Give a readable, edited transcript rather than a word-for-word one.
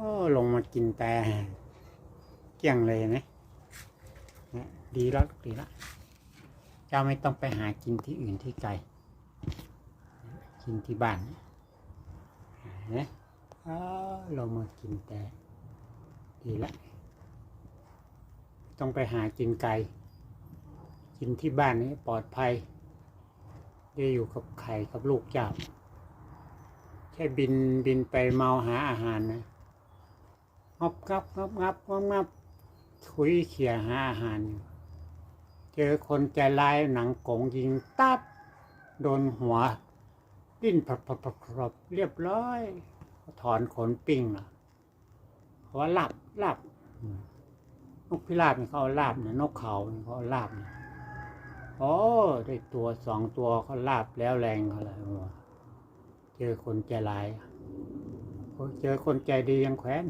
อ้ลงมากินแต่เกลี้ยงเลยนะดีแล้วดีแล้วเจ้าไม่ต้องไปหากินที่อื่นที่ไกลกินที่บ้านนะลงมากินแต่ดีแล้วต้องไปหากินไกลกินที่บ้านนี้ปลอดภัยได้อยู่กับไข่กับลูกเจ้าแค่บินไปเมาหาอาหารนะงับถุยเขี่ยหาอาหารเจอคนใจร้ายหนังกงยิงตับโดนหัวดิ้นพรบเรียบร้อยถอนขนปิ้งนะเพราะว่าลาบนกพิราบนี่เขาเอาลาบเนี่ยนกเขาเขาเอาลาบเนี่ยโอ้ได้ตัว2 ตัวเขาลาบแล้วแรงเขาเลยเจอคนใจร้ายเจอคนใจดียังแขวน